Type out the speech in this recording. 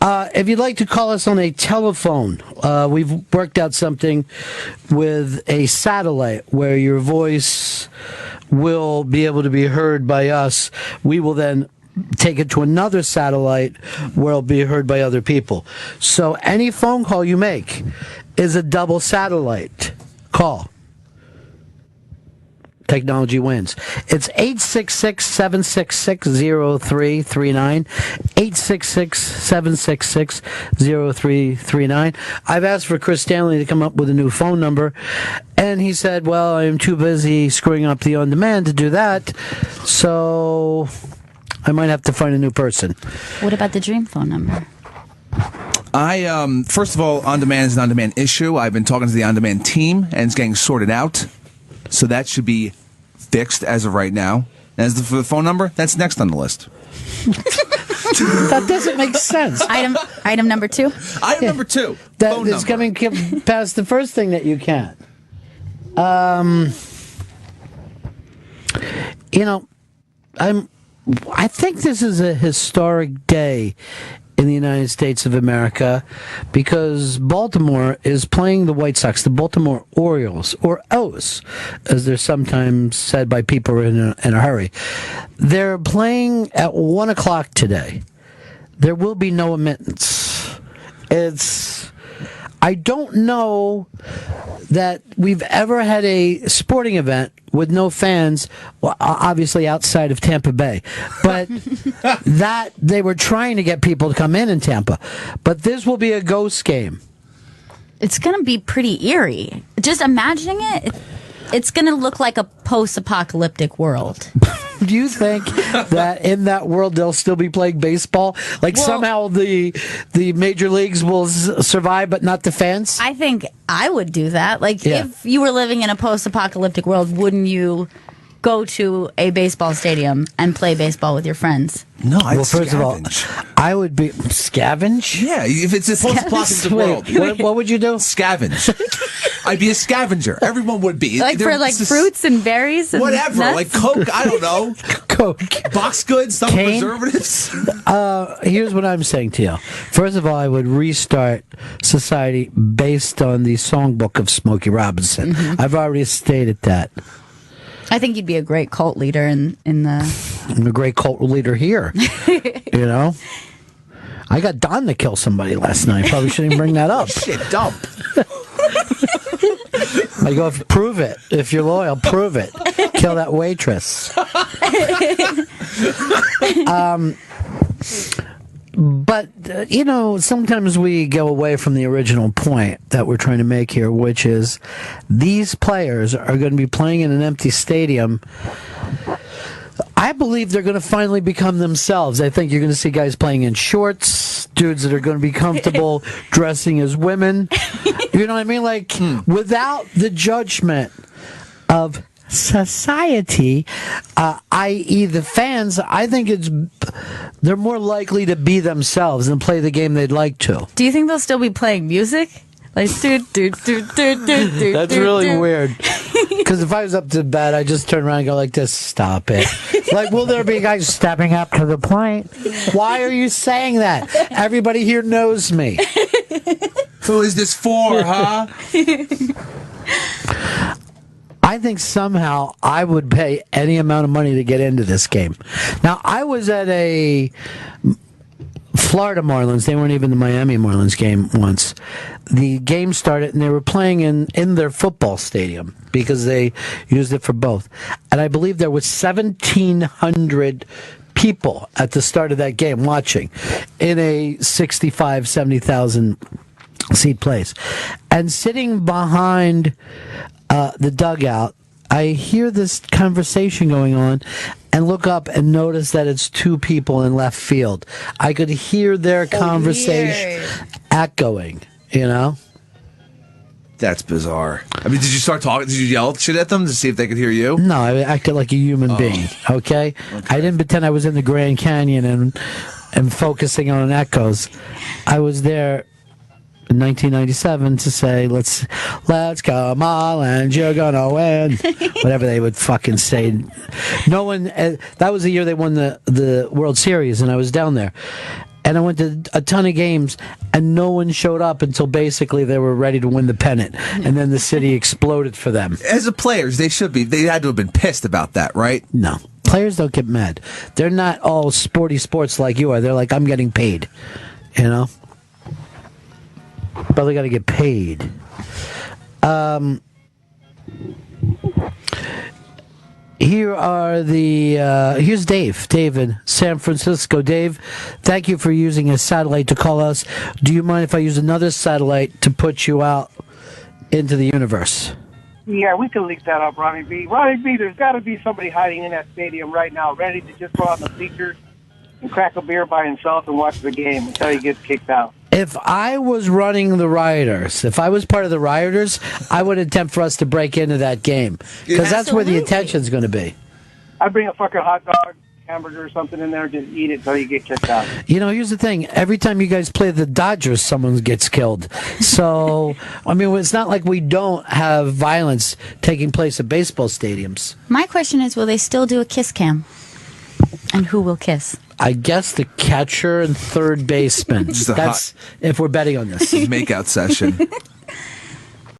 If you'd like to call us on a telephone, we've worked out something with a satellite where your voice will be able to be heard by us. We will then take it to another satellite where it'll be heard by other people. So any phone call you make is a double satellite call. Technology wins. It's 866-766-0339. 866-766-0339. I've asked for Chris Stanley to come up with a new phone number, and he said, well, I'm too busy screwing up the on-demand to do that, so I might have to find a new person. What about the dream phone number? First of all, on-demand is an on-demand issue. I've been talking to the on-demand team, and it's getting sorted out. So that should be fixed as of right now. As for the phone number, that's next on the list. That doesn't make sense. Item number 2? Item number 2. That is coming past the first thing that you can't. I think this is a historic day in the United States of America because Baltimore is playing the White Sox, the Baltimore Orioles, or O's, as they're sometimes said by people in a hurry. They're playing at 1 o'clock today. There will be no admittance. I don't know that we've ever had a sporting event with no fans, well, obviously outside of Tampa Bay, but that they were trying to get people to come in Tampa. But this will be a ghost game. It's going to be pretty eerie. Just imagining it, it's going to look like a post-apocalyptic world. Do you think that in that world they'll still be playing baseball? Somehow the major leagues will survive, but not the fans? I think I would do that. If you were living in a post-apocalyptic world, wouldn't you go to a baseball stadium and play baseball with your friends? No, I'd first of all, I would be scavenge. Yeah, if it's a post-apocalyptic world, what would you do? Scavenge. I'd be a scavenger. Everyone would be. Fruits and berries and whatever, nuts? like Coke. I don't know. Coke, box goods, some preservatives. Here's what I'm saying to you. First of all, I would restart society based on the songbook of Smokey Robinson. Mm-hmm. I've already stated that. I think you'd be a great cult leader in the... I'm a great cult leader here. I got Don to kill somebody last night. Probably shouldn't even bring that up. Shit, dump. I go, prove it. If you're loyal, prove it. Kill that waitress. But, sometimes we go away from the original point that we're trying to make here, which is these players are going to be playing in an empty stadium. I believe they're going to finally become themselves. I think you're going to see guys playing in shorts, dudes that are going to be comfortable dressing as women. You know what I mean? Without the judgment of society, i.e. the fans, I think they're more likely to be themselves and play the game they'd like to. Do you think they'll still be playing music? That's really weird. Because if I was up to bat, I'd just turn around and go like this, stop it. Will there be guys stepping up to the plate? Why are you saying that? Everybody here knows me. Who is this for, huh? I think somehow I would pay any amount of money to get into this game. Now, I was at a Florida Marlins. They weren't even the Miami Marlins game once. The game started, and they were playing in their football stadium because they used it for both. And I believe there was 1,700 people at the start of that game watching in a 65,000, 70,000 seat place. And sitting behind the dugout, I hear this conversation going on and look up and notice that it's two people in left field. I could hear their conversation echoing, That's bizarre. I mean, did you start talking? Did you yell shit at them to see if they could hear you? No, I acted like a human being, okay? I didn't pretend I was in the Grand Canyon and focusing on echoes. I was there in 1997 to say, let's go Marlins, you're gonna win. Whatever they would fucking say. No one, that was the year they won the World Series, and I was down there. and I went to a ton of games, and no one showed up until basically they were ready to win the pennant, and then the city exploded for them. As the players, they had to have been pissed about that, right? No. Players don't get mad. They're not all sporty sports like you are. They're like, I'm getting paid. You know? But they got to get paid. Here's Dave. Dave in San Francisco. Dave, thank you for using a satellite to call us. Do you mind if I use another satellite to put you out into the universe? Yeah, we can leak that up, Ronnie B. Ronnie B, there's got to be somebody hiding in that stadium right now, ready to just go out on the bleachers and crack a beer by himself and watch the game until he gets kicked out. If I was running the rioters, if I was part of the rioters, I would attempt for us to break into that game. Because that's where the attention's going to be. I'd bring a fucking hot dog, hamburger or something in there, just eat it until you get kicked out. You know, here's the thing. Every time you guys play the Dodgers, someone gets killed. So, I mean, it's not like we don't have violence taking place at baseball stadiums. My question is, will they still do a kiss cam? And who will kiss? I guess the catcher and third baseman. That's if we're betting on this. Makeout session.